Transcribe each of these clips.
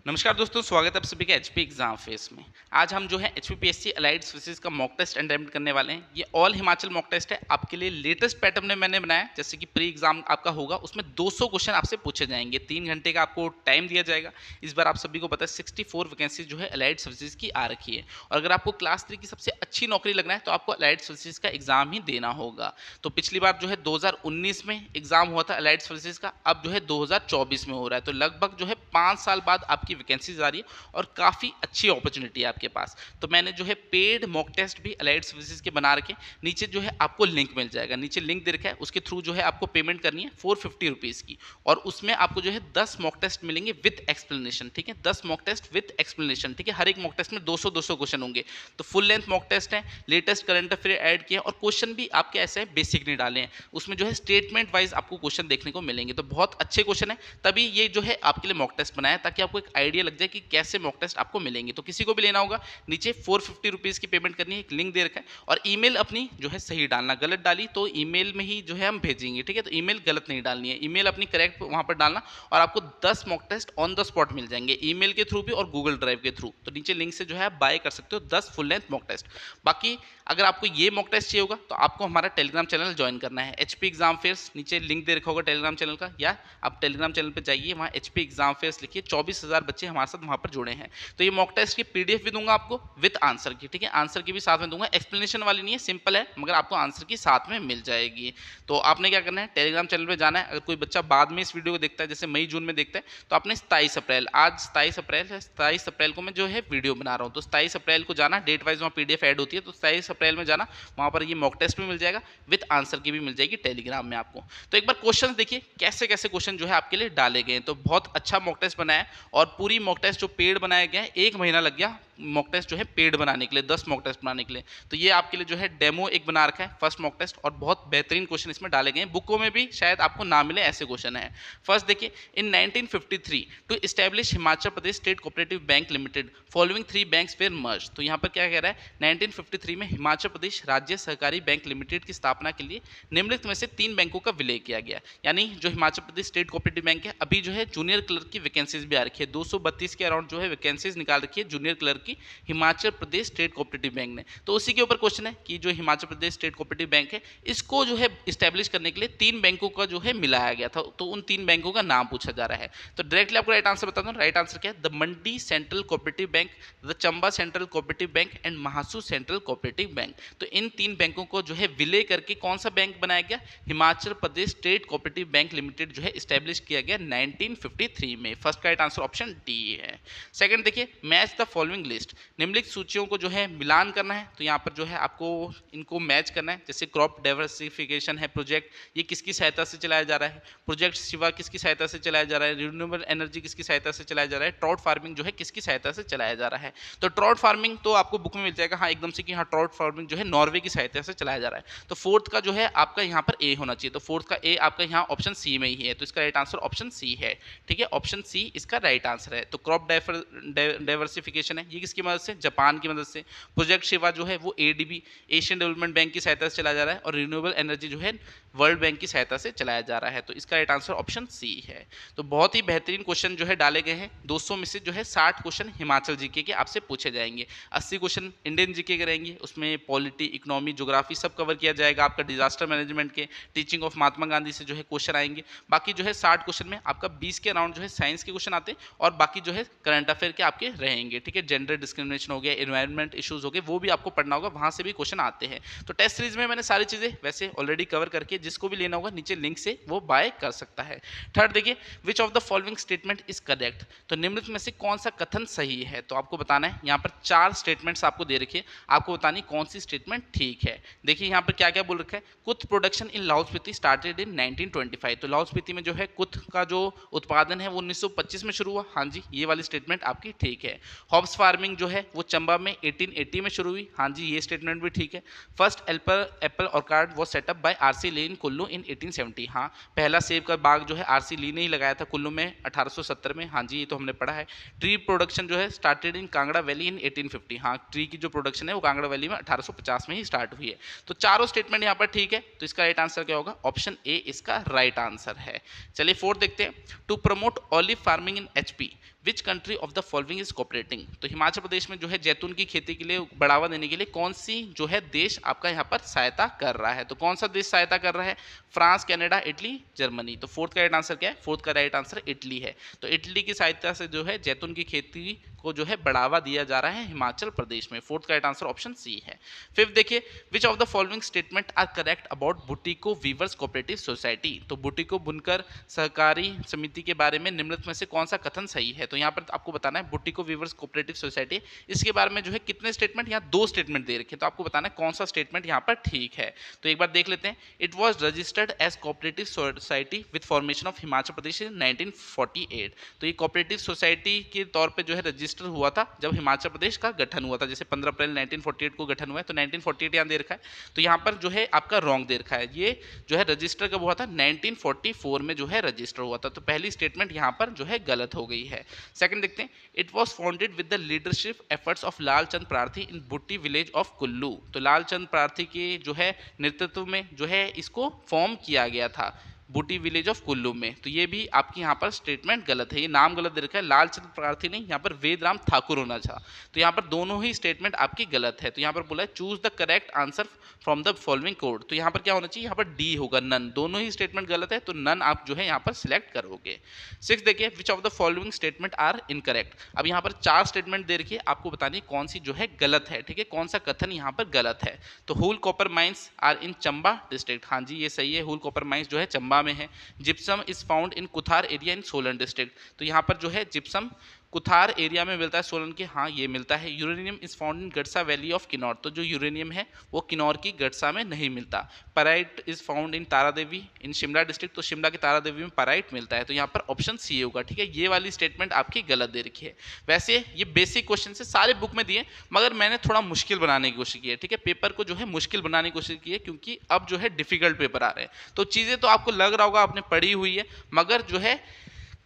नमस्कार दोस्तों, स्वागत है आप सभी का एचपी एग्जाम फेस में। आज हम जो है एचपीपीएससी अलाइड सर्विसेज का मॉक टेस्ट अटेम्प्ट करने वाले हैं। ये ऑल हिमाचल मॉक टेस्ट है, आपके लिए लेटेस्ट पैटर्न में मैंने बनाया। जैसे कि प्री एग्जाम आपका होगा, उसमें 200 क्वेश्चन आपसे पूछे जाएंगे। 3 घंटे का आपको टाइम दिया जाएगा। इस बार आप सभी को पता है 64 वैकेंसी जो है अलाइड सर्विसेज की आ रखी है। और अगर आपको क्लास 3 की सबसे अच्छी नौकरी लगना है तो आपको अलाइड सर्विसेज का एग्जाम ही देना होगा। तो पिछली बार जो है 2019 में एग्जाम हुआ था अलाइड सर्विसेज का, अब जो है 2024 में हो रहा है। तो लगभग जो है 5 साल बाद आपकी वैकेंसीज आ रही है और काफ़ी अच्छी अपॉर्चुनिटी है आपके पास। तो मैंने जो है पेड मॉक टेस्ट भी अलाइड सर्विसेज के बना रखे। नीचे जो है आपको लिंक मिल जाएगा, नीचे लिंक दे रखा है, उसके थ्रू जो है आपको पेमेंट करनी है 450 रुपीज़ की। और उसमें आपको जो है 10 मॉक टेस्ट मिलेंगे विथ एक्सप्लेनेशन। ठीक है, 10 मॉक टेस्ट विथ एक्सप्लेनेशन। ठीक है, हर एक मॉक टेस्ट में 200-200 क्वेश्चन होंगे। तो फुल लेंथ मॉक टेस्ट है, लेटेस्ट करंट अफेयर ऐड किया और क्वेश्चन भी आपके ऐसे है बेसिक नहीं डाले हैं। उसमें जो है स्टेटमेंट वाइज आपको क्वेश्चन देखने को मिलेंगे। तो बहुत अच्छे क्वेश्चन है, तभी ये जो है आपके लिए मॉक टेस्ट बनाया, ताकि आपको एक आइडिया लग जाए कि कैसे मॉक टेस्ट आपको मिलेंगे। तो किसी को भी लेना होगा, नीचे 450 रुपीज़ की पेमेंट करनी है, एक लिंक दे रखा है। और ईमेल अपनी जो है सही डालना, गलत डाली तो ईमेल में ही जो है हम भेजेंगे। ठीक है, तो ईमेल गलत नहीं डालनी है, ईमेल अपनी करेक्ट वहां पर डालना। और आपको 10 mock test on the spot मिल जाएंगे, ईमेल के थ्रू भी और गूगल ड्राइव के थ्रू। तो नीचे लिंक से जो है आप बाय कर सकते हो 10 फुल लेंथ मॉक टेस्ट। बाकी अगर आपको ये मॉक टेस्ट चाहिए होगा तो आपको हमारा टेलीग्राम चैनल ज्वाइन करना है, एचपी एग्जाम फेयर्स। नीचे लिंक दे रखा होगा टेलीग्राम चैनल का, या आप टेलीग्राम चैनल पर जाइए, वहाँ एचपी एग्जाम फेयर्स लिखिए। 24,000 बच्चे हमारे साथ वहाँ पर जुड़े हैं। तो ये मॉक टेस्ट की पीडीएफ भी दूंगा आपको विद आंसर की। ठीक है, आंसर की भी साथ में दूंगा, एक्सप्लेनेशन वाली नहीं है, सिंपल है, मगर आपको आंसर की साथ में मिल जाएगी। तो आपने क्या करना है, टेलीग्राम चैनल पे जाना है। अगर कोई बच्चा बाद में इस वीडियो को देखता है, जैसे मई जून में देखता है, तो आपने 27 अप्रैल, आज 27 अप्रैल है, 27 अप्रैल को मैं जो है वीडियो बना रहा हूँ, तो 27 अप्रैल को जाना, डेट वाइज वहाँ पीडीएफ ऐड होती है। तो 27 अप्रैल में जाना, वहाँ पर ये मॉक टेस्ट भी मिल जाएगा, विद आंसर की भी मिल जाएगी टेलीग्राम में आपको। तो एक बार क्वेश्चन देखिए कैसे कैसे क्वेश्चन जो है आपके लिए डाले गए हैं। तो बहुत अच्छा मॉक टेस्ट बनाया है, और पूरी मॉक टेस्ट जो पेड बनाया गया है, 1 महीना लग गया मॉक टेस्ट जो है पेड बनाने के लिए, 10 मॉक टेस्ट बनाने के लिए। तो ये आपके लिए जो है डेमो एक बना रखा है, फर्स्ट मॉक टेस्ट, और बहुत बेहतरीन क्वेश्चन इसमें डाले गए हैं। बुकों में भी शायद आपको ना मिले ऐसे क्वेश्चन है। फर्स्ट देखिए, in 1953 to establish Himachal Pradesh state cooperative bank limited following 3 banks were merge. तो यहाँ पर क्या कह रहा है, 1953 में हिमाचल प्रदेश राज्य सहकारी बैंक लिमिटेड की स्थापना के लिए निम्नलिखित में से 3 बैंकों का विलय किया गया। यानी जो Himachal Pradesh state cooperative bank है, अभी जो है जूनियर क्लर्क की वैकेंसीज भी आ रखी है, 232 के अराउंड जो है वैकेंसीज निकाल रखी है जूनियर क्लर्क की Himachal Pradesh state cooperative bank ने। तो उसी के ऊपर क्वेश्चन है कि जो Himachal Pradesh state cooperative bank है, इसको जो है इस्टेब्लिश करने के लिए 3 बैंकों का जो है मिलाया गया था। तो उन 3 बैंकों का नाम पूछा जा रहा है। तो डायरेक्टली आपको राइट आंसर बता दूं, राइट आंसर क्या है, the Mandi central cooperative bank, the Chamba central cooperative bank and Mahasu central cooperative bank. तो इन 3 बैंकों को जो है विलय करके कौन सा बैंक बनाया गया, Himachal Pradesh state cooperative bank limited जो है इस्टेब्लिश किया गया 1953 में। फर्स्ट का राइट आंसर ऑप्शन डी है। सेकंड देखिए, मैच द फॉलोइंग लिस्ट, निम्नलिखित सूचियों को जो है मिलान करना है। तो यहाँ पर जो है आपको इनको मैच करना है। जैसे क्रॉप डाइवर्सिफिकेशन है प्रोजेक्ट, ये किसकी सहायता से चलाया जा रहा है, प्रोजेक्ट शिवा किसकी सहायता से चलाया जा रहा है, रिन्यूएबल एनर्जी किसकी सहायता से चलाया जा रहा है, ट्राउट फार्मिंग जो है किसकी सहायता से चलाया जा रहा है। तो ट्राउट फार्मिंग तो आपको बुक में मिल जाएगा, हाँ एकदम से कि हाँ ट्राउट फार्मिंग जो है नॉर्वे की सहायता से चलाया जा रहा है। तो फोर्थ का जो है आपका यहाँ पर ए होना चाहिए, तो फोर्थ का ए आपका यहाँ ऑप्शन सी में ही है। तो इसका राइट आंसर ऑप्शन सी है। ठीक है, ऑप्शन सी इसका राइट आंसर है। तो क्रॉप डाइवर्सिफिकेशन है, ये किसकी मदद से, जापान की मदद से। प्रोजेक्ट शिवा जो है वो एडीबी, एशियन डेवलपमेंट बैंक की सहायता से चलाया जा रहा है। और रिन्यूएबल एनर्जी जो है वर्ल्ड बैंक की सहायता से चलाया जा रहा है। तो इसका राइट आंसर ऑप्शन सी है। तो बहुत ही बेहतरीन क्वेश्चन जो है डाले गए हैं। 200 में से जो है 60 क्वेश्चन हिमाचल जीके के आपसे पूछे जाएंगे, 80 क्वेश्चन इंडियन जीके के रहेंगे। उसमें पॉलिटी, इकोनॉमी, ज्योग्राफी सब कवर किया जाएगा। आपका डिजास्टर मैनेजमेंट के, टीचिंग ऑफ महात्मा गांधी से जो है क्वेश्चन आएंगे। बाकी जो है 60 क्वेश्चन में आपका 20 के अराउंड जो है साइंस के क्वेश्चन आते हैं, और बाकी जो है करंट अफेयर के आपके रहेंगे। ठीक है, जेंडर डिस्क्रिमिनेशन हो गया, एनवायरमेंट इश्यूज हो गए, वो भी आपको पढ़ना होगा, वहां से भी क्वेश्चन आते हैं। तो टेस्ट सीरीज में मैंने सारी चीजें वैसे ऑलरेडी कवर करके, जिसको भी लेना होगा नीचे लिंक से वो बाय कर सकता है। थर्ड देखिए, which of the following statement is correct. तो निम्नलिखित में से कौन सा कथन सही है। तो आपको बताना है, यहाँ पर 4 स्टेटमेंट्स आपको दे रखिए, आपको बतानी कौन सी स्टेटमेंट ठीक है। देखिए यहाँ पर क्या क्या बोल रखा है, kuth production in Lahaul Spiti started in 1925। तो लाहौल स्पीति में जो है कुथ का जो उत्पादन है वो 1925 में शुरू हुआ। हाँ जी, ये वाली स्टेटमेंट आपकी ठीक है। हॉब्स फार्मिंग जो है वो चंबा में 1880 में शुरू हुई। हाँ जी, ये स्टेटमेंट भी ठीक है। First apple orchard was set up by R C Lee in Kullu in 1870। हाँ, पहला सेब का बाग जो है आरसी ली ने ही लगाया था कुल्लू में 1870 में। हाँ जी, ये तो हमने पढ़ा है। ट्री प्रोडक्शन जो है started in Kangra valley in 1850। हाँ, ट्री की जो प्रोडक्शन है वो कांगड़ा वैली में 1850 में ही स्टार्ट हुई है। तो चारों स्टेटमेंट यहाँ पर ठीक है। तो इसका राइट आंसर क्या होगा, ऑप्शन ए इसका राइट आंसर है। चलिए फोर्थ देखते हैं, to promote olive farming in HP which country of the following is cooperating. तो हिमाचल प्रदेश में जो है जैतून की खेती के लिए बढ़ावा देने के लिए कौन सी जो है देश आपका यहाँ पर सहायता कर रहा है। तो कौन सा देश सहायता कर रहा है? France, Canada, Italy, Germany. तो फोर्थ का राइट आंसर क्या है? फोर्थ का राइट आंसर इटली है। तो इटली की सहायता से जो है जैतून की खेती को जो है बढ़ावा दिया जा रहा है हिमाचल प्रदेश में। फोर्थ का राइट आंसर ऑप्शन सी है। फिफ्थ देखिए, which of the following statement are correct about Bhuttico weavers cooperative society. तो बुटीको बुनकर सहकारी समिति के बारे में निम्नलिखित में से कौन सा कथन सही है। तो यहाँ पर आपको बताना है बुटीको वीवर्स कोऑपरेटिव सोसाइटी, इसके बारे में जो है कितने स्टेटमेंट, यहाँ दो स्टेटमेंट दे रखे हैं, तो आपको बताना है कौन सा स्टेटमेंट यहाँ पर ठीक है। तो एक बार देख लेते हैं। It was registered as cooperative society with formation of Himachal Pradesh in 1948। तो ये कोऑपरेटिव सोसाइटी के तौर पे जो है रजिस्टर हुआ था जब हिमाचल प्रदेश का गठन हुआ था। जैसे 15 अप्रैल 1948 को गठन हुआ है, तो 1948 यहाँ दे रखा है, तो यहाँ पर जो है आपका रॉन्ग दे रखा है। ये जो है रजिस्टर कब हुआ था? 1944 में जो है रजिस्टर हुआ था। तो पहली स्टेटमेंट यहाँ पर जो है गलत हो गई है। सेकंड देखते हैं। It was founded with the leadership efforts of Lal Chand Prarthi in बुट्टी विलेज ऑफ कुल्लू। तो लाल चंद प्रार्थी के जो है नेतृत्व में जो है इसको फॉर्म किया गया था बूटी विलेज ऑफ कुल्लू में। तो ये भी आपकी यहाँ पर स्टेटमेंट गलत है, ये नाम गलत दे रखा है, लालचंद प्रार्थी नहीं, यहाँ पर वेदराम ठाकुर होना था। तो यहाँ पर दोनों ही स्टेटमेंट आपकी गलत है। तो यहाँ पर बोला है choose the correct answer from the following code. तो यहाँ पर क्या होना चाहिए? यहाँ पर डी होगा, नन। दोनों ही स्टेटमेंट गलत है, तो नन आप जो है यहाँ पर सिलेक्ट करोगे। सिक्स देखिए, which of the following statement are incorrect. अब यहाँ पर चार स्टेटमेंट दे रखिए, आपको बतानी कौन सी जो है गलत है, ठीक है, कौन सा कथन यहाँ पर गलत है। तो Hul copper mines are in Chamba district, हाँ जी ये सही है, हुल कॉपर माइंस जो है चंबा में है। Gypsum is found in Kuthar area in Solan district. तो यहाँ पर जो है जिप्सम कुथार एरिया में मिलता है सोलन के, हाँ ये मिलता है। Uranium is found in Gadsa valley of Kinnaur. तो जो यूरेनियम है वो किन्नौर की गड़सा में नहीं मिलता। Pyrite is found in Taradevi in Shimla district. तो शिमला के तारादेवी में पैराइट मिलता है। तो यहाँ पर ऑप्शन सी होगा, ठीक है। ये वाली स्टेटमेंट आपकी गलत दे रखी है। वैसे ये बेसिक क्वेश्चन से सारे बुक में दिए, मगर मैंने थोड़ा मुश्किल बनाने की कोशिश की है, ठीक है। पेपर को जो है मुश्किल बनाने की कोशिश की है, क्योंकि अब जो है डिफिकल्ट पेपर आ रहे हैं। तो चीज़ें तो आपको लग रहा होगा आपने पढ़ी हुई है, मगर जो है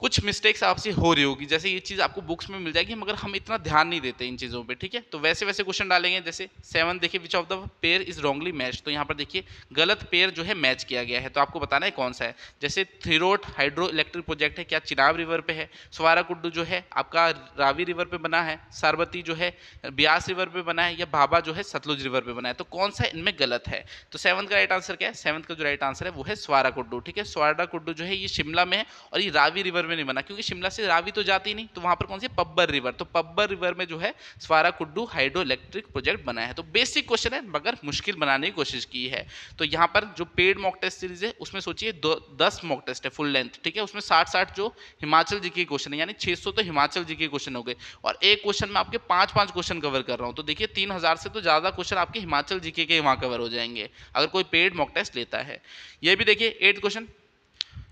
कुछ मिस्टेक्स आपसे हो रही होगी। जैसे ये चीज़ आपको बुक्स में मिल जाएगी, मगर हम इतना ध्यान नहीं देते इन चीज़ों पे, ठीक है। तो वैसे वैसे क्वेश्चन डालेंगे। जैसे 7 देखिए, which of the pair is wrongly match. तो यहाँ पर देखिए गलत पेयर जो है मैच किया गया है, तो आपको बताना है कौन सा है। जैसे थिरोट हाइड्रो इलेक्ट्रिक प्रोजेक्ट है, क्या चिनाब रिवर पे है। स्वारा कुड्डू जो है आपका रावी रिवर पे बना है। सारबती जो है ब्यास रिवर पे बना है, या भाभा जो है सतलुज रिवर पे बना है। तो कौन सा इनमें गलत है? तो 7 का राइट आंसर क्या है? 7 का जो राइट आंसर है वो है स्वारा कुड्डू, ठीक है। स्वारा कुड्डू जो है ये शिमला में है, और ये रावी रिवर में नहीं बना, क्योंकि शिमला से रावी तो जाती नहीं, तो वहां पर कौन सी पब्बर रिवर। तो पब्बर रिवर में जो है स्वारा कुड्डू हाइड्रो इलेक्ट्रिक प्रोजेक्ट बना है। तो बेसिक क्वेश्चन है, मगर मुश्किल बनाने की कोशिश की है। तो यहाँ पर जो पेड मॉक टेस्ट सीरीज है उसमें सोचिए 10 मॉक टेस्ट है फुल लेंथ, ठीक है। उसमें 60 जो हिमाचल जी के क्वेश्चन है, यानी 600 तो हिमाचल जी के क्वेश्चन हो गए, और एक क्वेश्चन में आपके 5 क्वेश्चन कवर कर रहा हूँ। तो देखिए 3000 से तो ज्यादा क्वेश्चन आपके हिमाचल जी के वहां कवर हो जाएंगे अगर कोई पेड मॉक टेस्ट लेता है। ये भी देखिए 8th क्वेश्चन।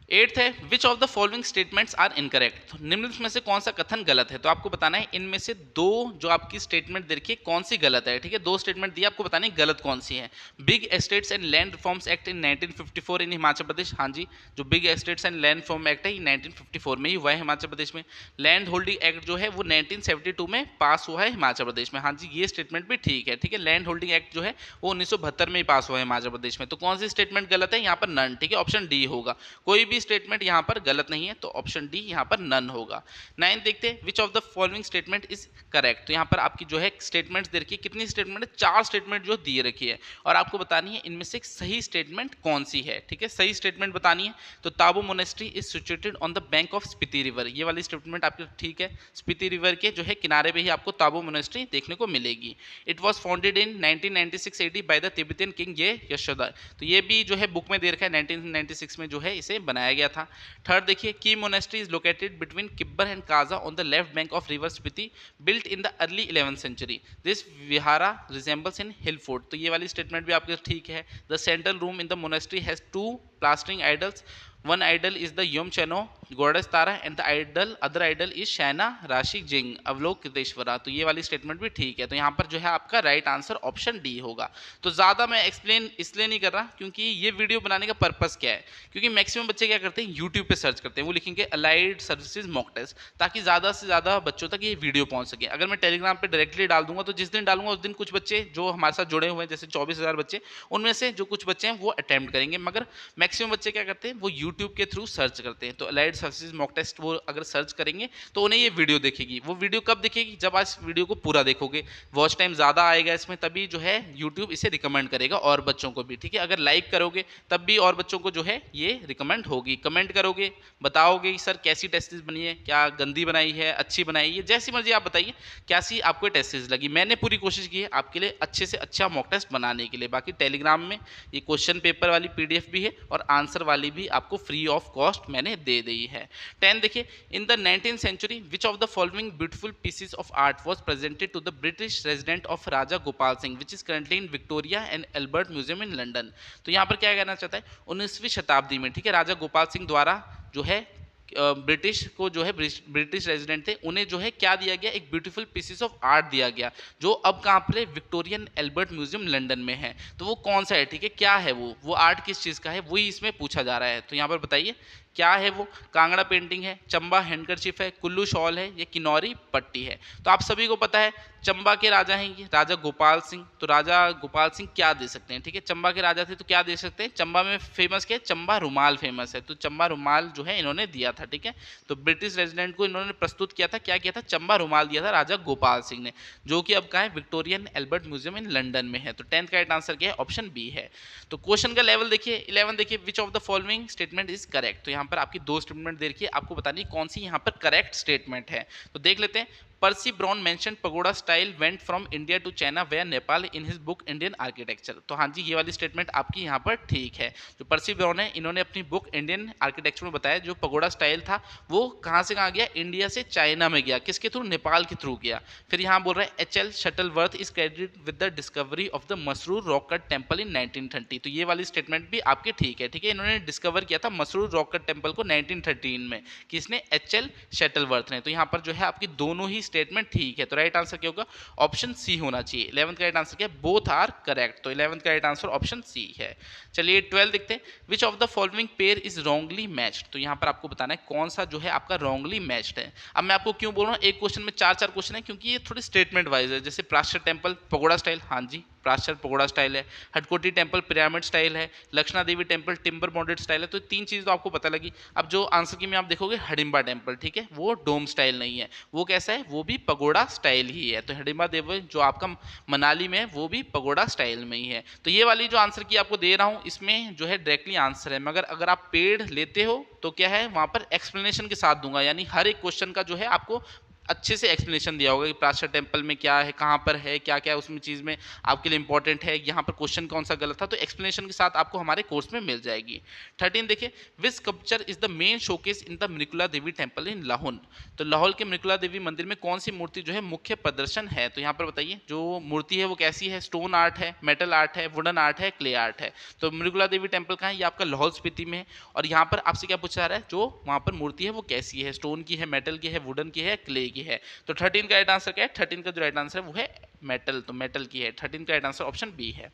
8th है, which of the following statements are incorrect. तो निम्नलिखित में से कौन सा कथन गलत है। तो आपको बताना है इनमें से दो जो आपकी स्टेटमेंट देखिए कौन सी गलत है, ठीक है। दो स्टेटमेंट दी, आपको बताना है गलत कौन सी है। Big estates and land reforms act in 1954 इन हिमाचल प्रदेश, हाँ जी जो big estates and land reform act है ये 1954 में ही हुआ है हिमाचल प्रदेश में। लैंड होल्डिंग एक्ट जो है वो 1972 में पास हुआ है हिमाचल प्रदेश में, हाँ जी ये स्टेटमेंट भी ठीक है, ठीक है। लैंड होल्डिंग एक्ट जो है वो 1972 में ही पास हुआ है हिमाचल प्रदेश में। तो कौन सी स्टेटमेंट गलत है? यहाँ पर नन, ठीक है, ऑप्शन डी होगा। कोई भी स्टेटमेंट यहाँ पर गलत नहीं है, तो ऑप्शन डी यहाँ पर नन होगा। 9 देखते हैं, which of the following statement is correct. तो यहाँ पर आपकी जो है स्टेटमेंट्स दे रखी है, कितनी स्टेटमेंट है? 4 स्टेटमेंट जो दिए रखी है, और आपको बतानी है इनमें से सही स्टेटमेंट कौन सी है, ठीक है। सही स्टेटमेंट बतानी है। तो Tabo monastery is situated on the bank of Spiti river, ये वाली स्टेटमेंट आपकी ठीक है। स्पीति रिवर के जो है किनारे पे ही आपको ताबो मोनेस्ट्री देखने को मिलेगी। It was founded in 1996 AD by the Tibetan king ये यशोधर। तो ये भी जो है बुक में दे रखा है, 1996 में जो है इसे बनाया गया था। थर्ड देखिए, Key monastery is located between Kibber and Kaza on the left bank of river Spiti, built in the early 11th century। This vihara resembles in hill fort. तो ये वाली स्टेटमेंट भी आपके ठीक है। The central room in the monastery has 2 plastering idols, one idol is the Yum Chenmo goddess Tara and the other idol is Chenrezig Avalokiteshvara. तो ये वाली स्टेटमेंट भी ठीक है। तो यहाँ पर जो है आपका राइट आंसर ऑप्शन डी होगा। तो ज़्यादा मैं एक्सप्लेन इसलिए नहीं कर रहा क्योंकि ये वीडियो बनाने का पर्पस क्या है, क्योंकि मैक्सिमम बच्चे क्या करते हैं यूट्यूब पे सर्च करते हैं, वो लिखेंगे अलाइड सर्विसेज मॉक टेस्ट, ताकि ज़्यादा से ज़्यादा बच्चों तक ये वीडियो पहुँच सके। अगर मैं टेलीग्राम पर डायरेक्टली डाल दूंगा तो जिस दिन डालूंगा उस दिन कुछ बच्चे जो हमारे साथ जुड़े हुए हैं, जैसे 24,000 बच्चे, उनमें से जो कुछ बच्चे हैं वो अटैम्प्ट करेंगे, मगर मैक्सिमम बच्चे क्या करते हैं वो यूट्यूब यूट्यूब के थ्रू सर्च करते हैं, तो अलाइड सर्विसेज मॉक टेस्ट वो अगर सर्च करेंगे तो उन्हें ये वीडियो दिखेगी। वो वीडियो कब दिखेगी? जब आज वीडियो को पूरा देखोगे, वॉच टाइम ज़्यादा आएगा इसमें, तभी जो है यूट्यूब इसे रिकमेंड करेगा और बच्चों को भी, ठीक है। अगर लाइक करोगे तब भी और बच्चों को जो है ये रिकमेंड होगी। कमेंट करोगे, बताओगे कि सर कैसी टेस्ट सीरीज बनी है, क्या गंदी बनाई है, अच्छी बनाई है, जैसी मर्जी आप बताइए कैसी आपको टेस्ट सीरीज लगी। मैंने पूरी कोशिश की है आपके लिए अच्छे से अच्छा मॉक टेस्ट बनाने के लिए। बाकी टेलीग्राम में ये क्वेश्चन पेपर वाली PDF भी है और आंसर वाली भी आपको फ्री ऑफ कॉस्ट मैंने दे दी है। 10 देखिए, in the 19th century which of the following beautiful pieces of art was presented to the British resident of Raja Gopal Singh which is currently in Victoria and Albert Museum in London. तो यहाँ पर क्या कहना चाहता है, 19वीं शताब्दी में, ठीक है, राजा गोपाल सिंह द्वारा जो है ब्रिटिश को जो है ब्रिटिश रेजिडेंट थे उन्हें जो है क्या दिया गया, एक ब्यूटीफुल पीसेस ऑफ आर्ट दिया गया, जो अब कहाँ पर है, विक्टोरियन एल्बर्ट म्यूजियम लंदन में है। तो वो कौन सा है, ठीक है, क्या है वो आर्ट किस चीज़ का है, वही इसमें पूछा जा रहा है। तो यहाँ पर बताइए क्या है वो? कांगड़ा पेंटिंग है, चंबा हैंडकरचिफ है, कुल्लू शॉल है, ये किन्नौरी पट्टी है। तो आप सभी को पता है चंबा के राजा हैं ये राजा गोपाल सिंह। तो राजा गोपाल सिंह क्या दे सकते हैं, ठीक है, चंबा के राजा थे तो क्या दे सकते हैं, चंबा में फेमस क्या है, चंबा रुमाल फेमस है, तो चंबा रुमाल जो है इन्होंने दिया था, ठीक है। तो ब्रिटिश रेजिडेंट को इन्होंने प्रस्तुत किया था, क्या किया था, चंबा रुमाल दिया था राजा गोपाल सिंह ने, जो कि अब कहाँ है, Victorian Albert Museum in London में है। तो 10th का राइट आंसर क्या है, ऑप्शन बी है। तो क्वेश्चन का लेवल देखिए, 11 देखिए, which of the following statement is correct. तो यहाँ पर आपकी दो स्टेटमेंट दे रखी है, आपको बतानी कौन सी यहाँ पर करेक्ट स्टेटमेंट है। तो देख लेते हैं। Percy Brown mentioned pagoda style went from India to China where Nepal in his book Indian architecture. तो हाँ जी, ये वाली स्टेटमेंट आपकी यहाँ पर ठीक है। जो पर्सी ब्राउन है, इन्होंने अपनी बुक इंडियन आर्किटेक्चर में बताया जो पगोडा स्टाइल था वो कहाँ से कहाँ गया, इंडिया से चाइना में गया, किसके थ्रू, नेपाल के थ्रू गया। फिर यहाँ बोल रहा है HL Shuttleworth is credited with the discovery of the Masroor rock cut temple in 1930। तो ये वाली स्टेटमेंट भी आपकी ठीक है, ठीक है। इन्होंने डिस्कवर किया था मसरूर रॉक कट टेम्पल को 1913 में, किसने, HL शटलवर्थ ने। तो यहाँ पर जो है आपकी दोनों ही स्टेटमेंट ठीक है। तो राइट आंसर क्या होगा, ऑप्शन सी होना चाहिए। 11th का राइट आंसर क्या है, बोथ आर करेक्ट। तो 11th का राइट आंसर ऑप्शन सी है। चलिए 12 देखते हैं। Which of the following pair is wrongly matched. तो यहाँ पर आपको बताना है कौन सा जो है आपका रॉन्गली मैच्ड है। अब मैं आपको क्यों बोल रहा हूँ, एक क्वेश्चन में 4 क्वेश्चन है, क्योंकि ये थोड़ी स्टेटमेंट वाइज है। जैसे प्राश्चर टेम्पल पगोडा स्टाइल, हाँ जी प्राश्चर पगोडा स्टाइल है। हटकोटी टेम्पल पिरामिड स्टाइल है। लक्षणा देवी टेम्पल टिम्बर बॉन्डेड स्टाइल है। तो 3 चीज़ तो आपको पता लगी। अब जो आंसर की में आप देखोगे हडिम्बा टेम्पल, ठीक है, वो डोम स्टाइल नहीं है, वो कैसा है, वो भी पगोडा स्टाइल ही है। तो हडिम्बा देवी जो आपका मनाली में है वो भी पगोडा स्टाइल में ही है। तो ये वाली जो आंसर की आपको दे रहा हूँ इसमें जो है डायरेक्टली आंसर है, मगर अगर आप पेड लेते हो तो क्या है, वहाँ पर एक्सप्लेनेशन के साथ दूंगा, यानी हर एक क्वेश्चन का जो है आपको अच्छे से एक्सप्लेनेशन दिया होगा कि प्राश्चर टेम्पल में क्या है, कहाँ पर है, क्या क्या उसमें चीज़ में आपके लिए इंपॉर्टेंट है, यहाँ पर क्वेश्चन कौन सा गलत था, तो एक्सप्लेनेशन के साथ आपको हमारे कोर्स में मिल जाएगी। 13 देखिए, which sculpture is the main showcase in the Mrikula Devi temple in Lahaul. तो लाहौल के मृकुला देवी मंदिर में कौन सी मूर्ति जो है मुख्य प्रदर्शन है। तो यहाँ पर बताइए जो मूर्ति है वो कैसी है, स्टोन आर्ट है, मेटल आर्ट है, वुडन आर्ट है, क्ले आर्ट है। तो मृकुला देवी टेम्पल कहाँ है, ये आपका लाहौल स्पीति में है। और यहाँ पर आपसे क्या पूछा जा रहा है, जो वहाँ पर मूर्ति है वो कैसी है, स्टोन की है, मेटल की है, वुडन की है, क्ले की है। तो 13 का राइट आंसर क्या है, 13 का जो राइट आंसर है वो है मेटल, तो मेटल की है। 13 का राइट आंसर ऑप्शन बी है।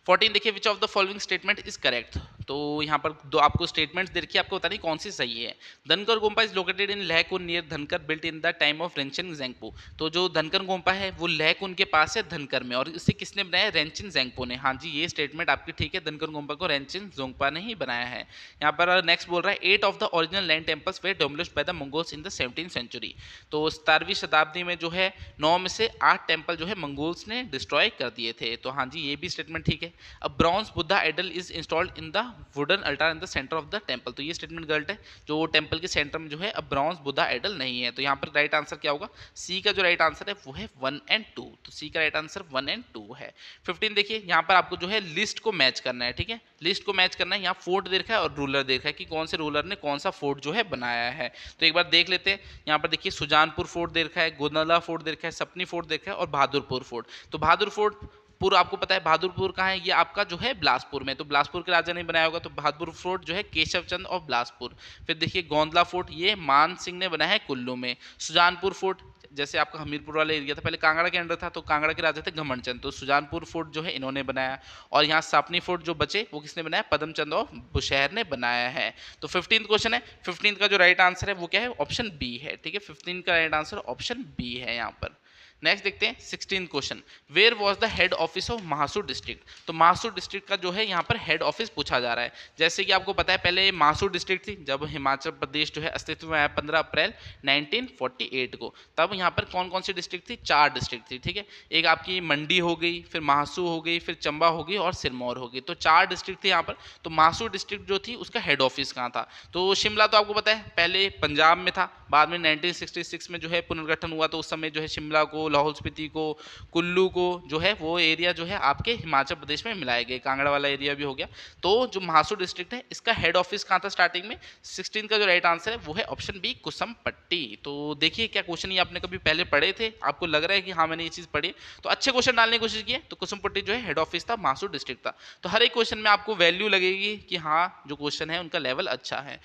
14 देखिए, which of the following statement is correct. तो यहाँ पर दो आपको स्टेटमेंट्स दे रखी है, आपको बतानी कौन सी सही है। Dhankar Gompa is located in लहकुन near Dhankar built in the time of Rinchen Zangpo. तो जो धनकर गोम्पा है वो लहकुन के पास है धनकर में, और इसे किसने बनाया, रेंचिन ज़ेंगपो ने। हाँ जी, ये स्टेटमेंट आपकी ठीक है, धनकर गोम्पा को रेंचिन ज़ोंगपा ने ही बनाया है। यहाँ पर नेक्स्ट बोल रहा है 8 of the original land temples were demolished by the Mongols in the 17th century. तो 17वीं शताब्दी में जो है 9 में से 8 टेम्पल जो है मंगोल्स ने डिस्ट्रॉय कर दिए थे। तो हाँ जी, ये भी स्टेटमेंट ठीक है। अब bronze Buddha idol is installed in the wooden altar in the centre of the temple. तो ये स्टेटमेंट गलत है, जो टेम्पल के सेंटर में जो है अब ब्रॉन्ज बुद्धा आइडल नहीं है। तो यहाँ पर राइट आंसर क्या होगा, सी का जो राइट आंसर है वो है 1 और 2। तो सी का राइट आंसर 1 और 2 है। 15 देखिए, यहाँ पर आपको जो है लिस्ट को मैच करना है, ठीक है, लिस्ट को मैच करना है। यहाँ फोर्ट दे रखा है और रूलर दे रखा है कि कौन से रूलर ने कौन सा फोर्ट जो है बनाया है। तो एक बार देख लेते हैं। यहाँ पर देखिए सुजानपुर फोर्ट दे रखा है, गोंदला फोर्ट दे रखा है, सपनी फोर्ट दे रखा है और बहादुरपुर फोर्ट। तो बहादुरपुर आपको पता है बहादुरपुर कहाँ है, ये आपका जो है बिलासपुर में। तो बिलासपुर के राजा ने बनाया होगा, तो बहादुर फोर्ट जो है केशव चंद ऑफ बिलासपुर। फिर देखिए गोंदला फोर्ट ये मान सिंह ने बनाया है कुल्लू में। सुजानपुर फोर्ट जैसे आपका हमीरपुर वाला एरिया था, पहले कांगड़ा के अंडर था, तो कांगड़ा के राजा थे घमंड चंद, तो सुजानपुर फोर्ट जो है इन्होंने बनाया। और यहाँ सापनी फोर्ट जो बचे वो किसने बनाया, पदम चंद ऑफ बुशहर ने बनाया है। तो 15th क्वेश्चन है, 15th का जो राइट आंसर है वो क्या है, ऑप्शन बी है, ठीक है। 15 का राइट आंसर ऑप्शन बी है यहाँ पर। नेक्स्ट देखते हैं 16 question, where was the head office of Mahasu district. तो महासू डिस्ट्रिक्ट का जो है यहाँ पर हेड ऑफिस पूछा जा रहा है। जैसे कि आपको पता है पहले महासू डिस्ट्रिक्ट थी जब हिमाचल प्रदेश जो है अस्तित्व में आया 15 अप्रैल 1948 को, तब यहाँ पर कौन कौन सी डिस्ट्रिक्ट थी, 4 डिस्ट्रिक्ट थी, ठीक है। एक आपकी मंडी हो गई, फिर महासू हो गई, फिर चंबा हो गई और सिरमौर हो गई, तो 4 डिस्ट्रिक्ट थे यहाँ पर। तो महासू डिस्ट्रिक्ट जो थी उसका हेड ऑफिस कहाँ था, तो शिमला तो आपको पता है पहले पंजाब में था, बाद में 1966 में जो है पुनर्गठन हुआ तो उस समय जो है शिमला को, लाहौल स्पीति को, कुल्लू को जो है वो एरिया जो है आपके हिमाचल प्रदेश में मिलाए गए, कांगड़ा वाला एरिया भी हो गया। तो जो महासू डिस्ट्रिक्ट है इसका हेड ऑफिस कहाँ था स्टार्टिंग में, 16 का जो राइट आंसर है वो है ऑप्शन बी कुसुमपट्टी। तो देखिए क्या क्वेश्चन ये आपने कभी पहले पढ़े थे, आपको लग रहा है कि हाँ मैंने ये चीज़ पढ़ी, तो अच्छे क्वेश्चन डालने की कोशिश की है। तो कुसुमपट्टी जो है हेड ऑफिस था, महासू डिस्ट्रिक्ट था। तो हर एक क्वेश्चन में आपको वैल्यू लगेगी कि हाँ जो क्वेश्चन है उनका लेवल अच्छा है।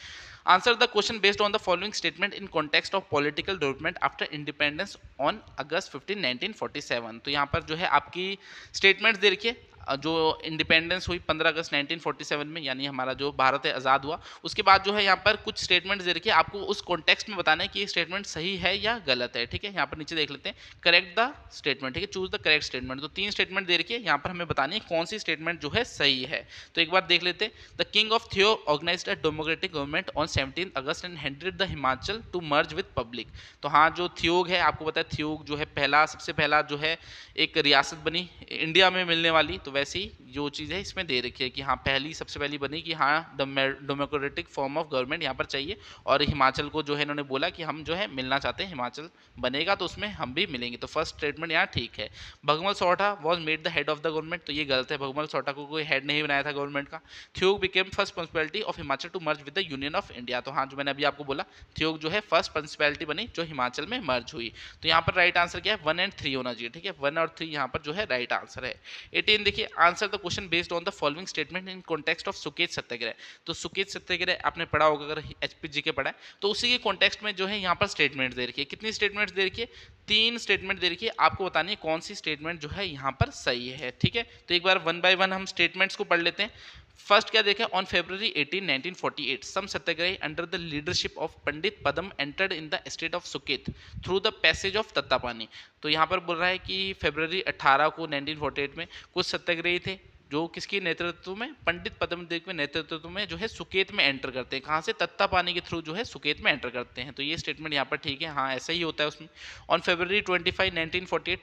Answer the question based on the following statement in context of political development after independence on August 15, 1947। तो यहाँ पर जो है आपकी स्टेटमेंट्स दे रखी है जो इंडिपेंडेंस हुई 15 अगस्त 1947 में, यानी हमारा जो भारत है आज़ाद हुआ, उसके बाद जो है यहाँ पर कुछ स्टेटमेंट्स दे रखी है, आपको उस कॉन्टेक्स्ट में बताना है कि ये स्टेटमेंट सही है या गलत है, ठीक है। यहाँ पर नीचे देख लेते हैं, करेक्ट द स्टेटमेंट, ठीक है, चूज द करेक्ट स्टेटमेंट। तो 3 स्टेटमेंट दे रखी है, यहाँ पर हमें बतानी है कौन सी स्टेटमेंट जो है सही है। तो एक बार देख लेते हैं, the king of Theog organised a democratic government on 17 August and handed the Himachal to merge with public. तो हाँ जो थियोग है, आपको पता है थियोग जो है पहला सबसे पहला जो है एक रियासत बनी इंडिया में मिलने वाली, तो वैसे ही जो चीज़ है इसमें दे रखी है कि हाँ पहली सबसे पहली बनी कि हाँ डेमोक्रेटिक फॉर्म ऑफ गवर्नमेंट यहाँ पर चाहिए, और हिमाचल को जो है इन्होंने बोला कि हम जो है मिलना चाहते हैं, हिमाचल बनेगा तो उसमें हम भी मिलेंगे। तो फर्स्ट स्टेटमेंट यहाँ ठीक है। Bhagmal Sautha was made the head of the government, तो ये गलत है, भगमल सोठा को कोई हेड नहीं बनाया था गवर्नमेंट का। Theog became first principality of Himachal to merge with the union of India. तो हाँ जो मैंने अभी आपको बोला, थियोग जो है फर्स्ट प्रिंसिपैलिटी बनी जो हिमाचल में मर्ज हुई। तो यहाँ पर राइट आंसर क्या है, 1 और 3 होना चाहिए, ठीक है, 1 और 3 यहाँ पर जो है राइट आंसर है। 18 देखिए, answer the question based on the following statement in context of Suket Satyagraha. तो सुकेत सत्याग्रह आपने पढ़ा होगा अगर एचपीजी के पढ़ा है, तो उसी के कॉन्टेक्स्ट में जो है यहाँ पर स्टेटमेंट दे रखी है। कितनी स्टेटमेंट दे रखी है, 3 स्टेटमेंट दे रखी है, आपको बतानी है कौन सी स्टेटमेंट जो है यहाँ पर सही है, ठीक है। तो एक बार 1 बाय 1 हम स्टेटमेंट्स को पढ़ लेते हैं। फर्स्ट क्या देखें, on February 18, 1948 some satyagrahi under the leadership of Pandit Padam entered in the state of Suket through the passage of Tattapani. तो यहाँ पर बोल रहा है कि फरवरी 18 को 1948 में कुछ सत्याग्रही थे जो किसके नेतृत्व में, पंडित पद्मदेव के नेतृत्व में जो है सुकेत में एंटर करते हैं। कहाँ से, तत्तापानी के थ्रू जो है सुकेत में एंटर करते हैं। तो ये स्टेटमेंट यहाँ पर ठीक है, हाँ ऐसा ही होता है उसमें। On February 25, 1948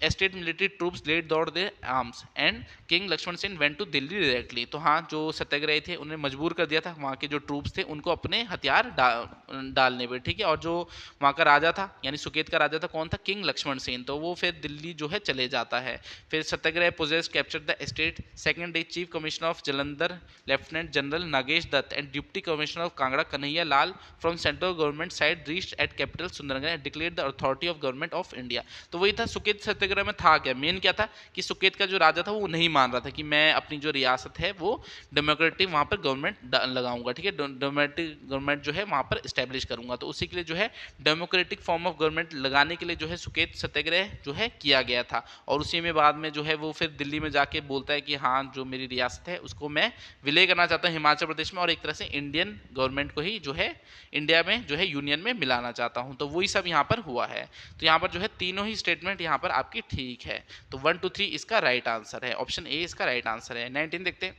state military troops laid down their arms and king Lakshman Sen went to Delhi directly. तो हाँ जो सत्याग्रही थे उन्हें मजबूर कर दिया था वहाँ के जो ट्रूप्स थे उनको अपने हथियार डालने पर, ठीक है। और जो वहाँ का राजा था यानी सुकेत का राजा था कौन था, किंग लक्ष्मण सेन, तो वो फिर दिल्ली जो है चले जाता है। फिर Satyagraha poses capture the state, second day chief commissioner of Jalandhar lieutenant general Nagesh Dutt and deputy commissioner of Kangra Kanhaiya Lal from central government side reached at capital Sundargarh and declared the authority of government of India. तो वही था सुकेत सत्याग्रह में था क्या, मेन क्या था कि सुकेत का जो राजा था वो नहीं मान रहा था कि मैं अपनी जो रियासत है वो डेमोक्रेटिक वहाँ पर गवर्नमेंट लगाऊंगा, ठीक है, डेमोक्रेटिक गवर्नमेंट जो है वहाँ पर इस्टेब्लिश करूंगा। तो उसी के लिए जो है डेमोक्रेटिक फॉर्म ऑफ गवर्नमेंट लगाने के लिए जो है सुकेत सत्याग्रह जो है किया गया था। और उसी में बाद में जो है वो फिर दिल्ली में जाके बोलता है कि हाँ जो मेरी रियासत है उसको मैं विलय करना चाहता हूँ हिमाचल प्रदेश में, और एक तरह से इंडियन गवर्नमेंट को ही जो है इंडिया में जो है यूनियन में मिलाना चाहता हूँ। तो वही सब यहाँ पर हुआ है। तो यहाँ पर जो है तीनों ही स्टेटमेंट यहाँ पर आपकी ठीक है। तो 1 2 3 इसका राइट आंसर है, ऑप्शन ए इसका राइट आंसर है। 19 देखते हैं,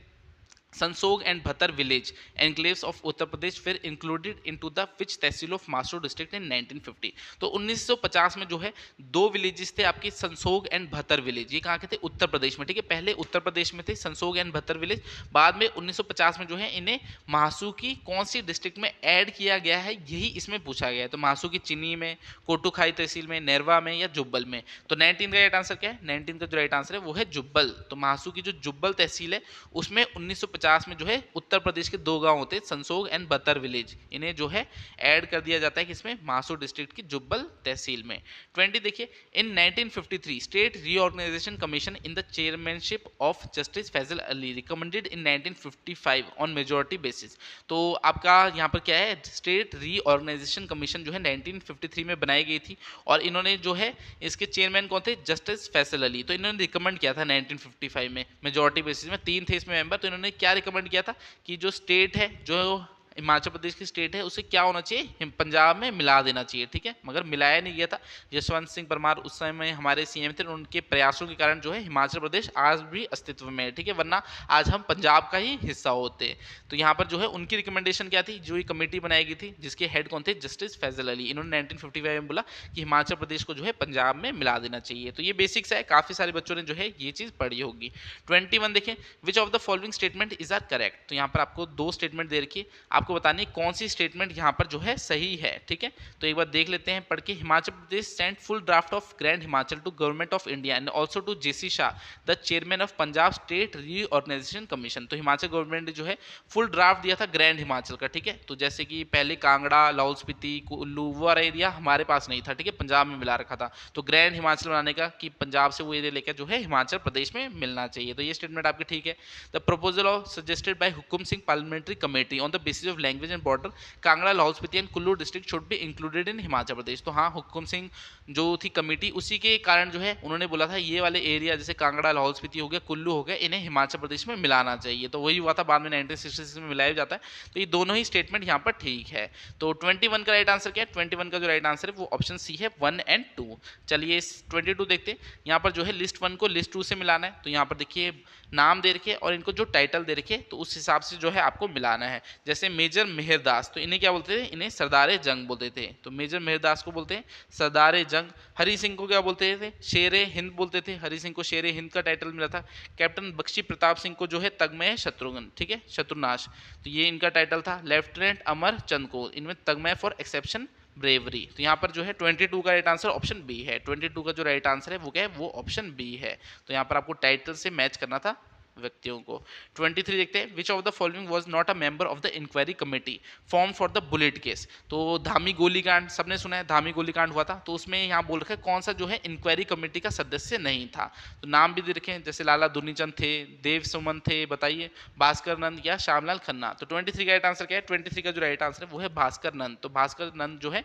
Sansog and Bhatar village enclaves of Uttar Pradesh were included into the which tehsil of Mahasu district in 1950। तो 1950 में जो है 2 विलेजेस थे आपके, संसोग एंड भतर विलेज, ये कहाँ के थे, उत्तर प्रदेश में, ठीक है। पहले उत्तर प्रदेश में थे संसोग एंड भतर विलेज, बाद में 1950 में जो है इन्हें महासू की कौन सी डिस्ट्रिक्ट में ऐड किया गया है, यही इसमें पूछा गया है। तो महासू की चिन्नी में, कोटुखाई तहसील में, नरवा में या जुब्बल में। तो 19 का राइट आंसर क्या है, 19 का जो राइट आंसर है वो है जुब्बल। तो महासू की जो जुब्बल तहसील है उसमें 1950 में जो है उत्तर प्रदेश के 2 गांव होते हैं संसोग एंड बतर विलेज, इन्हें जो है ऐड कर दिया जाता है किसमें, महासू डिस्ट्रिक्ट की जुब्बल तहसील में। 20 देखिए, in 1953 state reorganisation commission in the chairmanship of justice Fazal Ali recommended in 1955 on majority basis. तो आपका यहाँ पर क्या है, स्टेट रीऑर्गेनाइजेशन कमीशन जो है 1953 में बनाई गई थी, और इन्होंने जो है इसके चेयरमैन कौन थे, जस्टिस फैसल अली। तो इन्होंने रिकमेंड किया था 1955 में मेजोरिटी बेसिस में, 3 थे इसमें मेंबर। तो इन्होंने क्या रिकमेंड किया था कि जो स्टेट है, जो हिमाचल प्रदेश की स्टेट है उसे क्या होना चाहिए, पंजाब में मिला देना चाहिए, ठीक है, मगर मिलाया नहीं गया था। यशवंत सिंह परमार उस समय हमारे सीएम थे, उनके प्रयासों के कारण जो है हिमाचल प्रदेश आज भी अस्तित्व में है, ठीक है, वरना आज हम पंजाब का ही हिस्सा होते। तो यहाँ पर जो है उनकी रिकमेंडेशन क्या थी, जो ये कमेटी बनाई गई थी जिसके हेड कौन थे, जस्टिस फैजल अली, इन्होंने 1955 में बोला कि हिमाचल प्रदेश को जो है पंजाब में मिला देना चाहिए। तो ये बेसिक्स है, काफी सारे बच्चों ने जो है ये चीज पढ़ी होगी। 21 देखें, which of the following statement is are correct. तो यहाँ पर आपको दो स्टेटमेंट दे रखी है, आपको बतानी कौन सी स्टेटमेंट यहाँ पर जो है सही है, ठीक है। तो एक बार देख लेते हैं पढ़ के। Himachal Pradesh sent full draft of grand Himachal to government of India and also to J C Shah the chairman of Punjab state reorganisation commission. तो हिमाचल गवर्नमेंट ने जो है फुल ड्राफ्ट दिया था ग्रैंड हिमाचल का, ठीक है। तो जैसे कि पहले कांगड़ा, लाहौल स्पीति, कुल्लू वो वाला एरिया हमारे पास नहीं था, ठीक है, पंजाब में मिला रखा था। तो ग्रैंड हिमाचल बनाने का कि पंजाब से वो एरिया लेकर जो है हिमाचल प्रदेश में मिलना चाहिए। तो ये स्टेटमेंट आपकी ठीक है। The proposal of suggested by Hukam Singh parliamentary committee on the basis of language and border Kangra, Lahaul Spiti and Kullu district should be included in Himachal Pradesh. तो हाँ, हुकुम सिंह जो थी कमेटी, उसी के कारण जो है उन्होंने बोला था ये वाले एरिया जैसे कांगड़ा, लाहौल स्पीति हो गया, कुल्लू हो गया, इन्हें हिमाचल प्रदेश में मिलाना चाहिए। तो वही हुआ था, बाद में 1966 में मिलाया जाता है। तो ये दोनों ही स्टेटमेंट यहाँ पर ठीक है। तो 21 का राइट आंसर क्या है, 21 का जो राइट आंसर है वो ऑप्शन सी है, 1 और 2। चलिए 22 देखते हैं। यहाँ पर जो है लिस्ट 1 को लिस्ट 2 से मिलाना है। तो यहाँ पर देखिए नाम दे रखे और इनको जो टाइटल दे रखे, तो उस हिसाब से जो है आपको मिलाना है। जैसे मेजर मेहरदास, तो इन्हें क्या बोलते थे, इन्हें सरदार जंग बोलते थे। तो मेजर मेहरदास को बोलते हैं सरदार जंग। हरी सिंह को क्या बोलते थे, शेर हिंद बोलते थे। हरी सिंह को शेर हिंद का टाइटल मिला था। कैप्टन बख्शी प्रताप सिंह को जो है तगमे शत्रुघ्न, ठीक है, शत्रुनाश, तो ये इनका टाइटल था। लेफ्टिनेंट अमर चंद को इनमें तगमे फॉर एक्सेप्शन ब्रेवरी। तो यहाँ पर जो है 22 का राइट आंसर ऑप्शन बी है। 22 का जो राइट आंसर है वो क्या है, वो ऑप्शन बी है। तो यहाँ पर आपको टाइटल से मैच करना था व्यक्तियों को। 23 देखते हैं, which of the following was not a member of the inquiry committee form for the bullet case. तो धामी गोलीकांड सबने सुना है, धामी गोलीकांड हुआ था। तो उसमें यहाँ बोल रखा है कौन सा जो है इंक्वायरी कमेटी का सदस्य नहीं था। तो नाम भी दे रखे हैं, जैसे लाला दुनीचंद थे, देव सुमन थे, बताइए, भास्कर नंद या श्यामलाल खन्ना। तो 23 का राइट आंसर क्या है, 23 का जो राइट आंसर है वो है भास्कर नंद। तो भास्कर नंद जो है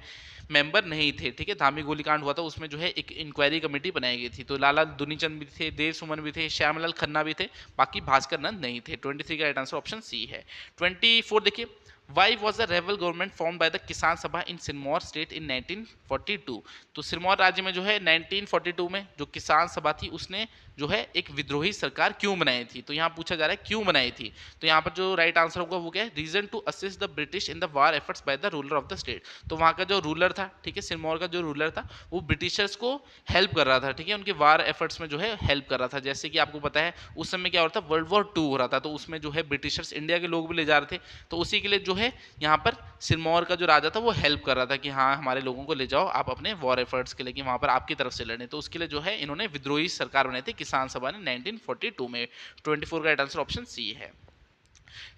मेंबर नहीं थे, ठीक है। धामी गोलीकांड हुआ था, उसमें जो है एक इंक्वायरी कमेटी बनाई गई थी। तो लाला दुनीचंद भी थे, देव सुमन भी थे, श्यामलाल खन्ना भी थे, बाकी भास्कर नंद नहीं थे। 23 का राइट आंसर ऑप्शन सी है। 24 देखिए, why was the rebel government form by the किसान सभा इन सिरमौर स्टेट इन 1942। तो सिरमौर राज्य में जो है 1942 में जो किसान सभा थी उसने जो है एक विद्रोही सरकार क्यों बनाई थी। तो यहाँ पूछा जा रहा है क्यों बनाई थी। तो यहाँ पर जो राइट आंसर होगा वो क्या है, reason to assist the British in the war efforts by the ruler of the state. तो वहाँ का जो रूलर था, ठीक है, सिरमौर का जो रूलर था वो ब्रिटिशर्स को हेल्प कर रहा था, ठीक है, उनके वार एफर्ट्स में जो है हेल्प कर रहा था। जैसे कि आपको पता है उस समय क्या हो रहा था, वर्ल्ड वॉर 2 हो रहा था। तो उसमें जो है ब्रिटिशर्स इंडिया के लोग भी ले जा रहे थे। तो उसी के लिए जो है यहाँ पर सिरमौर का जो राजा था वो हेल्प कर रहा था कि हाँ हमारे लोगों को ले जाओ आप अपने वॉर एफर्ट्स के लिए, कि वहाँ पर आपकी तरफ से लड़ने। तो उसके लिए जो है इन्होंने विद्रोही सरकार बनाई थी किसान सभा ने 1942 में। 24 का राइट आंसर ऑप्शन सी है।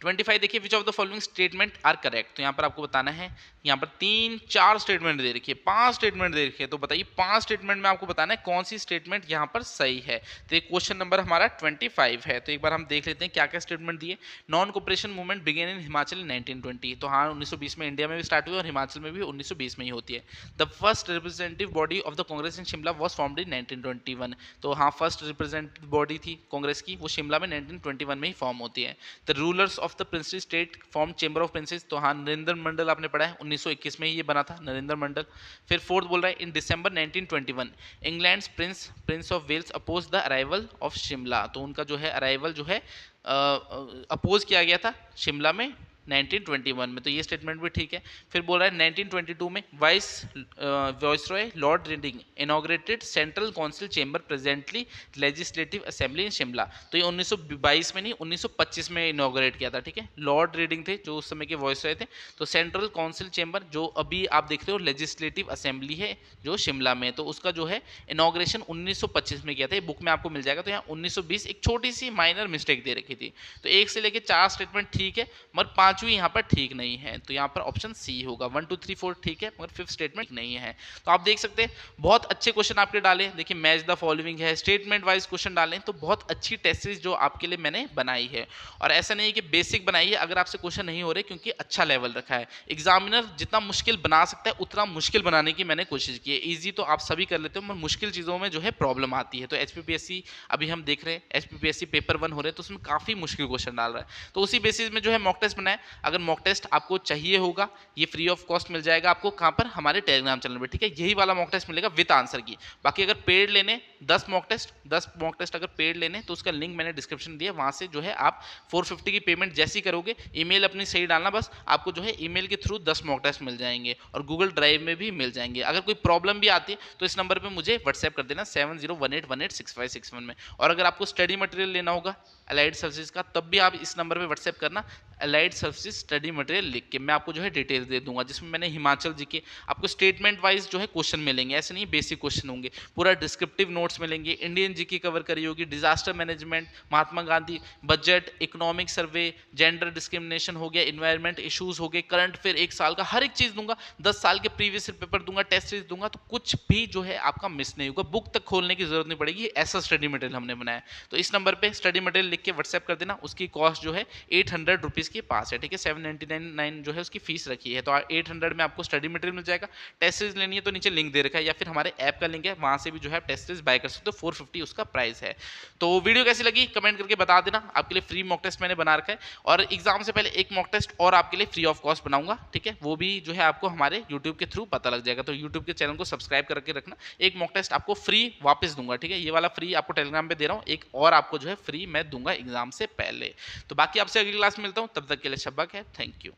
25 देखिए, which of the following statement are correct. तो यहाँ पर आपको बताना है, यहाँ पर 3-4 स्टेटमेंट दे रखिए, 5 स्टेटमेंट दे रखिए। तो बताइए 5 स्टेटमेंट में आपको बताना है कौन सी स्टेटमेंट यहाँ पर सही है। तो ये क्वेश्चन नंबर हमारा 25 है। तो एक बार हम देख लेते हैं क्या क्या स्टेटमेंट दिए। Non cooperation movement began in Himachal इन 1920। तो हाँ 1920 में इंडिया में भी स्टार्ट हुई और हिमाचल में भी 1920 में ही होती है। The first representative body of the Congress in Shimla was formed in 1921। तो हाँ फर्स्ट रिप्रेजेंटेटिव बॉडी थी कांग्रेस की वो शिमला में 1921 में ही फॉर्म होती है। The rulers of the princely state form chamber of princess. तो हाँ नरेंद्र मंडल आपने पढ़ा है, 1921 में ही ये बना था नरेंद्र मंडल। फिर फोर्थ बोल रहा है, in December 1921 England prince of Wales oppose the arrival of Shimla. तो उनका जो है अराइवल जो है अपोज किया गया था शिमला में 1921 में। तो ये स्टेटमेंट भी ठीक है। फिर बोल रहा है 1922 में viceroy Lord reading inaugurated central council chamber presently legislative assembly in Shimla. तो ये 1922 में नहीं 1925 में इनॉग्रेट किया था, ठीक है। लॉर्ड रीडिंग थे जो उस समय के वाइसरॉय थे। तो सेंट्रल काउंसिल चेंबर जो अभी आप देखते हो लेजिस्लेटिव असेंबली है जो शिमला में, तो उसका जो है इनॉग्रेशन 1925 में किया था। ये बुक में आपको मिल जाएगा। तो यहाँ 1920 एक छोटी सी माइनर मिस्टेक दे रखी थी। तो 1 से लेकर 4 स्टेटमेंट ठीक है मगर 5वीं यहाँ पर ठीक नहीं है। तो यहाँ पर ऑप्शन सी होगा। 1 2 3 4 ठीक है मगर 5th स्टेटमेंट नहीं है। तो आप देख सकते हैं बहुत अच्छे क्वेश्चन आपके डाले। देखिए मैच द फॉलोइंग है, स्टेटमेंट वाइज क्वेश्चन डाले, तो बहुत अच्छी टेस्ट सीरीज जो आपके लिए मैंने बनाई है। और ऐसा नहीं है कि बेसिक बनाई है अगर आपसे क्वेश्चन नहीं हो रहे, क्योंकि अच्छा लेवल रखा है। एग्जामिनर जितना मुश्किल बना सकता है उतना मुश्किल बनाने की मैंने कोशिश की है। ईजी तो आप सभी कर लेते हो मगर मुश्किल चीज़ों में जो है प्रॉब्लम आती है। तो HPPSC अभी हम देख रहे हैं HPPSC पेपर 1 हो रहे हैं तो उसमें काफ़ी मुश्किल क्वेश्चन डाल रहा है। तो उसी बेसिस में जो है मॉक टेस्ट बनाए। अगर मॉक टेस्ट आपको चाहिए होगा, ये फ्री ऑफ कॉस्ट मिल जाएगा आपको कहाँ पर, हमारे टेलीग्राम चैनल पर, ठीक है। यही वाला मॉक टेस्ट मिलेगा विद आंसर की। बाकी अगर पेड लेने 10 मॉक टेस्ट अगर पेड लेने तो उसका लिंक मैंने डिस्क्रिप्शन दिया, वहां से जो है आप 450 की पेमेंट जैसी करोगे, ईमेल अपनी सही डालना बस, आपको जो है ईमेल के थ्रू 10 मॉक टेस्ट मिल जाएंगे और गूगल ड्राइव में भी मिल जाएंगे। अगर कोई प्रॉब्लम भी आती है तो इस नंबर पे मुझे व्हाट्सएप कर देना 7018186561 में। और अगर आपको स्टडी मटेरियल लेना होगा अलाइड सर्विसेज का, तब भी आप इस नंबर पे व्हाट्सएप करना, अलाइड सर्विसेज स्टडी मटेरियल लिख के, मैं आपको जो है डिटेल दे दूंगा, जिसमें मैंने हिमाचल जी के आपको स्टेटमेंट वाइज जो है क्वेश्चन मिलेंगे, ऐसे नहीं बेसिक क्वेश्चन होंगे, पूरा डिस्क्रिप्टिव नोट्स मिलेंगे, इंडियन जी की कवर करी होगी, disaster management, Mahatma Gandhi, budget, economic survey, gender discrimination हो गया, इन्वायरमेंट इश्यूज हो गए, करंट अफेयर 1 साल का हर एक चीज दूंगा, 10 साल के प्रीवियस पेपर दूंगा, टेस्ट सीरीज दूंगा, तो कुछ भी जो है आपका मिस नहीं होगा, बुक तक खोलने की जरूरत नहीं पड़ेगी, ऐसा स्टडी मटेरियल हमने बनाया। तो इस नंबर पे स्टडी मटेरियल लिख के व्हाट्सएप कर देना, उसकी कॉस्ट जो है 800 रुपीज के पास है, ठीक है। 799 जो है उसकी फीस रखी है, तो 800 में आपको स्टडी मटेरियल मिल जाएगा। टेस्ट सीरीज लेनी है तो नीचे लिंक दे रखा है, या फिर हमारे ऐप का लिंक है, वहां से भी जो है टेस्ट सीरीज बाय कर सकते हो, 450 उसका प्राइस है। तो वीडियो कैसी लगी कमेंट करके बता देना, आपके लिए फ्री मॉक टेस्ट मैंने बना रखा है, और एग्जाम से पहले एक मॉक टेस्ट और आपके लिए फ्री ऑफ कॉस्ट बनाऊंगा, ठीक है। वो भी जो है आपको हमारे यूट्यूब के थ्रू पता लग जाएगा, तो यूट्यूब के चैनल को सब्सक्राइब करके रखना। एक मॉक टेस्ट आपको फ्री वापस दूंगा, ठीक है, ये वाला फ्री आपको टेलीग्राम पे दे रहा हूँ, एक और आपको जो है फ्री मैं दूंगा एग्जाम से पहले। तो बाकी आपसे अगली क्लास में मिलता हूँ, तब तक के लिए शब्बा खैर, थैंक यू।